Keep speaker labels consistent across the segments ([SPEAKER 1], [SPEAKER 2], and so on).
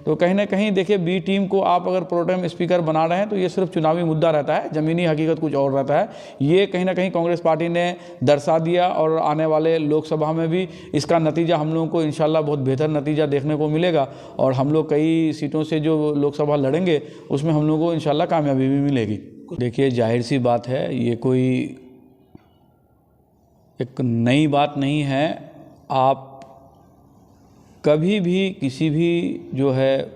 [SPEAKER 1] तो कहीं ना कहीं देखिए बी टीम को आप अगर प्रोटेम स्पीकर बना रहे हैं तो ये सिर्फ चुनावी मुद्दा रहता है, ज़मीनी हकीकत कुछ और रहता है। ये कहीं ना कहीं कांग्रेस पार्टी ने दर्शा दिया और आने वाले लोकसभा में भी इसका नतीजा हम लोगों को इंशाल्लाह बहुत बेहतर नतीजा देखने को मिलेगा और हम लोग कई सीटों से जो लोकसभा लड़ेंगे उसमें हम लोगों को इंशाल्लाह कामयाबी भी मिलेगी। देखिए जाहिर सी बात है, ये कोई एक नई बात नहीं है। आप कभी भी किसी भी जो है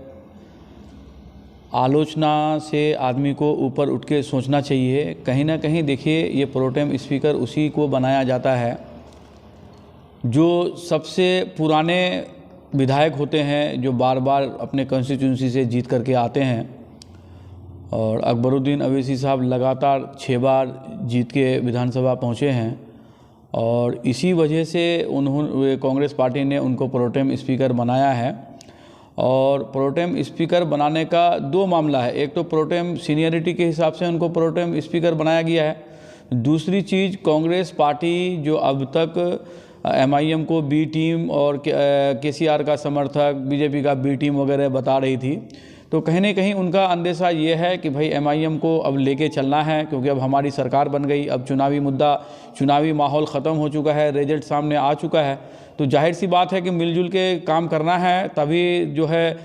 [SPEAKER 1] आलोचना से आदमी को ऊपर उठ के सोचना चाहिए। कहीं ना कहीं देखिए ये प्रोटेम स्पीकर उसी को बनाया जाता है जो सबसे पुराने विधायक होते हैं, जो बार बार अपने कंस्टिट्यूंसी से जीत करके आते हैं। और अकबरुद्दीन अवैसी साहब लगातार 6 बार जीत के विधानसभा पहुँचे हैं और इसी वजह से उन्होंने कांग्रेस पार्टी ने उनको प्रोटेम स्पीकर बनाया है। और प्रोटेम स्पीकर बनाने का 2 मामला है, एक तो प्रोटेम सीनियरिटी के हिसाब से उनको प्रोटेम स्पीकर बनाया गया है। दूसरी चीज़, कांग्रेस पार्टी जो अब तक MIM को बी टीम और KCR का समर्थक, बीजेपी का बी टीम वगैरह बता रही थी, तो कहीं ना कहीं उनका अंदेशा ये है कि भाई MIM को अब लेके चलना है, क्योंकि अब हमारी सरकार बन गई, अब चुनावी मुद्दा, चुनावी माहौल ख़त्म हो चुका है, रिजल्ट सामने आ चुका है। तो जाहिर सी बात है कि मिलजुल के काम करना है, तभी जो है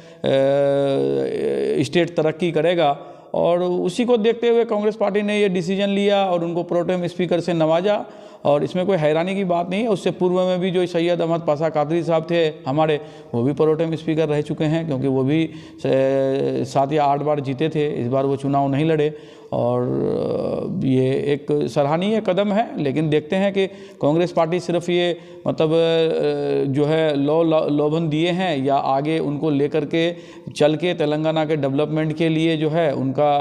[SPEAKER 1] स्टेट तरक्की करेगा। और उसी को देखते हुए कांग्रेस पार्टी ने ये डिसीजन लिया और उनको प्रोटेम स्पीकर से नवाजा और इसमें कोई हैरानी की बात नहीं है। उससे पूर्व में भी जो सैयद अहमद पाशा कादरी साहब थे हमारे, वो भी प्रोटेम स्पीकर रह चुके हैं, क्योंकि वो भी 7 या 8 बार जीते थे, इस बार वो चुनाव नहीं लड़े। और ये एक सराहनीय कदम है, लेकिन देखते हैं कि कांग्रेस पार्टी सिर्फ ये मतलब जो है लोभन दिए हैं या आगे उनको लेकर के चल के तेलंगाना के डेवलपमेंट के लिए जो है उनका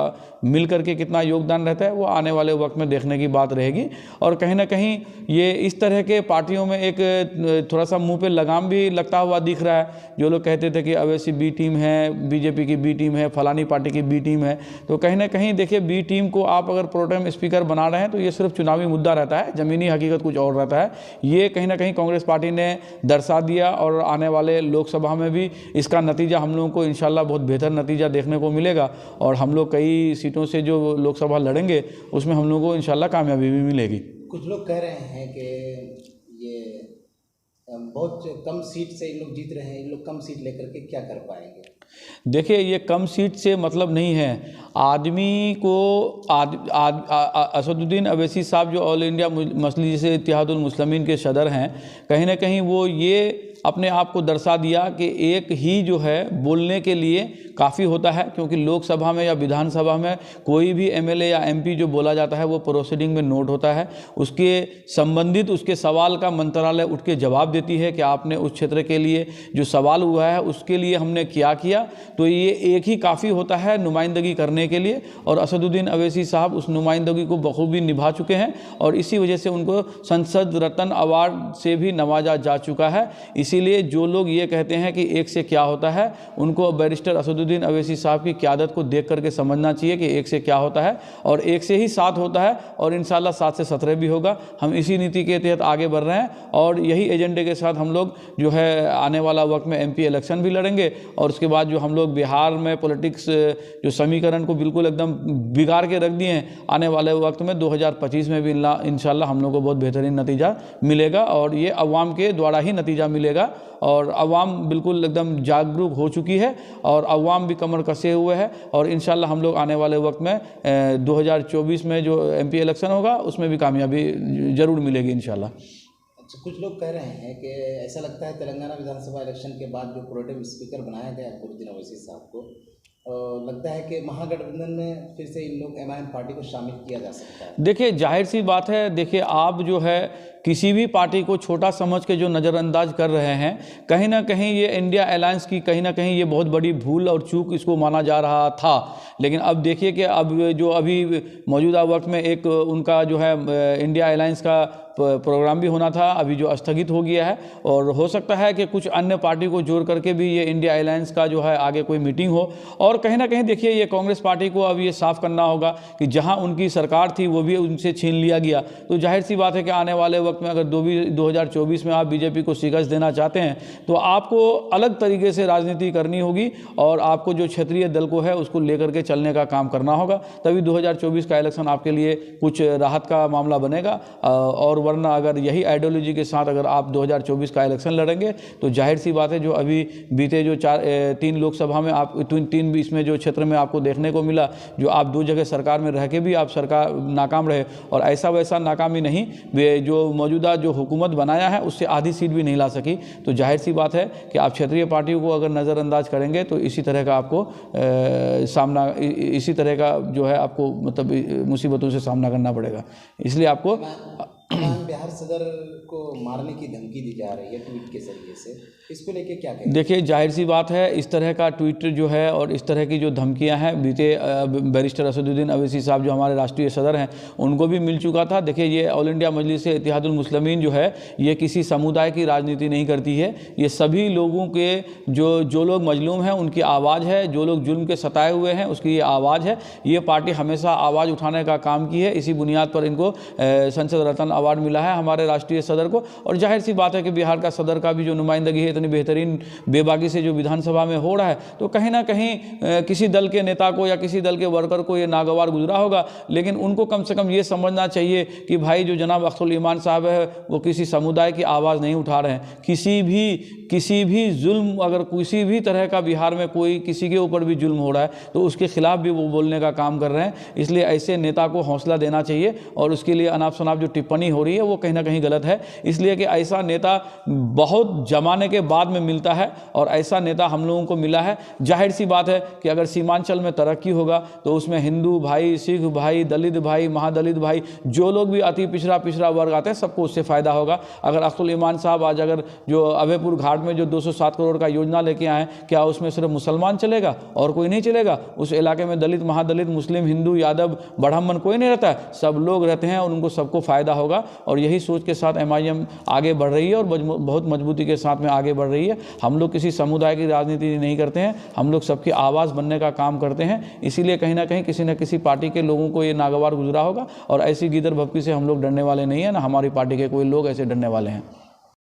[SPEAKER 1] मिल करके कितना योगदान रहता है, वो आने वाले वक्त में देखने की बात रहेगी। और कहीं ना कहीं ये इस तरह के पार्टियों में एक थोड़ा सा मुंह पे लगाम भी लगता हुआ दिख रहा है। जो लोग कहते थे कि अवैसी बी टीम है, बीजेपी की बी टीम है, फलानी पार्टी की बी टीम है, तो कहीं ना कहीं देखिए बी टीम को आप अगर प्रोटेम स्पीकर बना रहे हैं तो ये सिर्फ चुनावी मुद्दा रहता है, ज़मीनी हकीकत कुछ और रहता है। ये कहीं ना कहीं कांग्रेस पार्टी ने दर्शा दिया और आने वाले लोकसभा में भी इसका नतीजा हम लोगों को इंशाल्लाह बहुत बेहतर नतीजा देखने को मिलेगा और हम लोग कई सीटों से जो लोकसभा लड़ेंगे उसमें हम लोगों को इंशाल्लाह कामयाबी भी मिलेगी।
[SPEAKER 2] कुछ लोग कह रहे हैं कि ये बहुत कम सीट से इन लोग जीत रहे हैं, इन लोग कम सीट लेकर के क्या कर पाएंगे?
[SPEAKER 1] देखिए ये कम सीट से मतलब नहीं है। आदमी को असदुद्दीन अवैसी साहब जो ऑल इंडिया मजलिस इत्तेहादुल मुस्लिमीन के सदर हैं, कहीं ना कहीं वो ये अपने आप को दर्शा दिया कि एक ही जो है बोलने के लिए काफ़ी होता है, क्योंकि लोकसभा में या विधानसभा में कोई भी MLA या MP जो बोला जाता है वो प्रोसीडिंग में नोट होता है, उसके संबंधित उसके सवाल का मंत्रालय उठ के जवाब देती है कि आपने उस क्षेत्र के लिए जो सवाल हुआ है उसके लिए हमने क्या किया। तो ये एक ही काफ़ी होता है नुमाइंदगी करने के लिए, और असदुद्दीन अवैसी साहब उस नुमाइंदगी को बखूबी निभा चुके हैं और इसी वजह से उनको संसद रत्न अवार्ड से भी नवाजा जा चुका है। इसीलिए जो लोग ये कहते हैं कि एक से क्या होता है, उनको बैरिस्टर असदुद्दीन अवैसी साहब की क़यादत को देख करके समझना चाहिए कि एक से क्या होता है और एक से ही 7 होता है और इंशाल्लाह 7 से 17 भी होगा। हम इसी नीति के तहत आगे बढ़ रहे हैं और यही एजेंडे के साथ हम लोग जो है आने वाला वक्त में MP इलेक्शन भी लड़ेंगे और उसके बाद जो हम लोग बिहार में पॉलिटिक्स जो समीकरण को बिल्कुल एकदम बिगाड़ के रख दिए हैं, आने वाले वक्त में 2025 में भी इंशाल्लाह हम लोग को बहुत बेहतरीन नतीजा मिलेगा और ये अवाम के द्वारा ही नतीजा मिलेगा। और अवाम बिल्कुल एकदम जागरूक हो चुकी है और अवाम भी कमर कसे हुए है और इंशाल्लाह हम लोग आने वाले वक्त में 2024 में जो MP इलेक्शन होगा उसमें भी कामयाबी ज़रूर मिलेगी इंशाल्लाह।
[SPEAKER 2] अच्छा, कुछ लोग कह रहे हैं कि ऐसा लगता है तेलंगाना विधानसभा इलेक्शन के बाद जो प्रोटेम स्पीकर बनाया गया अकबरुद्दीन अवैसी साहब को, लगता है कि महागठबंधन में फिर से इन लोग MIM पार्टी को शामिल किया जा सकता है।
[SPEAKER 1] देखिए जाहिर सी बात है, देखिए आप जो है किसी भी पार्टी को छोटा समझ के जो नज़रअंदाज कर रहे हैं, कहीं ना कहीं ये इंडिया अलायंस की कहीं ना कहीं ये बहुत बड़ी भूल और चूक इसको माना जा रहा था। लेकिन अब देखिए कि अब जो अभी मौजूदा वक्त में एक उनका जो है इंडिया अलायंस का प्रोग्राम भी होना था, अभी जो स्थगित हो गया है और हो सकता है कि कुछ अन्य पार्टी को जोड़ करके भी ये इंडिया अलायंस का जो है आगे कोई मीटिंग हो। और कहीं ना कहीं देखिए ये कांग्रेस पार्टी को अब ये साफ करना होगा कि जहाँ उनकी सरकार थी वो भी उनसे छीन लिया गया, तो जाहिर सी बात है कि आने वाले वक्त में अगर 2024 में आप बीजेपी को शिकस्त देना चाहते हैं तो आपको अलग तरीके से राजनीति करनी होगी और आपको जो क्षेत्रीय दल को है उसको लेकर के चलने का काम करना होगा, तभी 2024 का इलेक्शन आपके लिए कुछ राहत का मामला बनेगा। और वरना अगर यही आइडियोलॉजी के साथ अगर आप 2024 का इलेक्शन लड़ेंगे तो जाहिर सी बात है जो अभी बीते जो 3 लोकसभा में आप 3 इसमें जो क्षेत्र में आपको देखने को मिला, जो आप 2 जगह सरकार में रह के भी आप सरकार नाकाम रहे, और ऐसा वैसा नाकामी नहीं, वे जो मौजूदा जो हुकूमत बनाया है उससे आधी सीट भी नहीं ला सकी। तो जाहिर सी बात है कि आप क्षेत्रीय पार्टियों को अगर नज़रअंदाज करेंगे तो इसी तरह का आपको सामना, इसी तरह का जो है आपको मतलब मुसीबतों से सामना करना पड़ेगा। इसलिए आपको
[SPEAKER 2] बिहार सदर को मारने की धमकी दी जा रही है ट्वीट के जरिए से, इसको लेके क्या कहें?
[SPEAKER 1] देखिए जाहिर सी बात है इस तरह का ट्वीट जो है और इस तरह की जो धमकियां हैं बीते बैरिस्टर असदुद्दीन अवैसी साहब जो हमारे राष्ट्रीय सदर हैं उनको भी मिल चुका था। देखिए ये ऑल इंडिया मजलिस इत्तेहादुल मुस्लिमीन जो है ये किसी समुदाय की राजनीति नहीं करती है, ये सभी लोगों के जो लोग मजलूम हैं उनकी आवाज़ है, जो लोग जुल्म के सताए हुए हैं उसकी ये आवाज़ है। ये पार्टी हमेशा आवाज़ उठाने का काम की है, इसी बुनियाद पर इनको संसद रत्न अवार्ड मिला है हमारे राष्ट्रीय सदर को। और जाहिर सी बात है कि बिहार का सदर का भी जो नुमाइंदगी है इतनी बेहतरीन बेबाकी से जो विधानसभा में हो रहा है, तो कहीं ना कहीं किसी दल के नेता को या किसी दल के वर्कर को ये नागवार गुजरा होगा, लेकिन उनको कम से कम ये समझना चाहिए कि भाई जो जनाब अख्तरुल ईमान साहब है वो किसी समुदाय की आवाज़ नहीं उठा रहे हैं। किसी भी जुल्म, अगर किसी भी तरह का बिहार में कोई किसी के ऊपर भी जुल्म हो रहा है तो उसके खिलाफ भी वो बोलने का काम कर रहे हैं। इसलिए ऐसे नेता को हौसला देना चाहिए और उसके लिए अनाप शनाप जो टिप्पणी हो रही है वो कहीं ना कहीं गलत है। इसलिए कि ऐसा नेता बहुत जमाने के बाद में मिलता है और ऐसा नेता हम लोगों को मिला है। जाहिर सी बात है कि अगर सीमांचल में तरक्की होगा तो उसमें हिंदू भाई, सिख भाई, दलित भाई, महादलित भाई, जो लोग भी अति पिछड़ा वर्ग आते हैं सबको उससे फ़ायदा होगा। अगर अख्तरुल ईमान साहब आज अगर जो अभयपुर घाट में जो 207 करोड़ का योजना लेके आए, क्या उसमें सिर्फ मुसलमान चलेगा और कोई नहीं चलेगा? उस इलाके में दलित, महादलित, मुस्लिम, हिंदू, यादव, ब्राह्मण कोई नहीं रहता है, सब लोग रहते हैं और उनको सबको फ़ायदा होगा। और यही सोच के साथ MIM आगे बढ़ रही है और बहुत मजबूती के साथ में आगे बढ़ रही है। हम लोग किसी समुदाय की राजनीति नहीं करते हैं, हम लोग सबकी आवाज़ बनने का काम करते हैं। इसीलिए कहीं ना कहीं किसी न किसी पार्टी के लोगों को ये नागवार गुजरा होगा और ऐसी गिदर भपकी से हम लोग डरने वाले नहीं हैं, ना हमारी पार्टी के कोई लोग ऐसे डरने वाले हैं।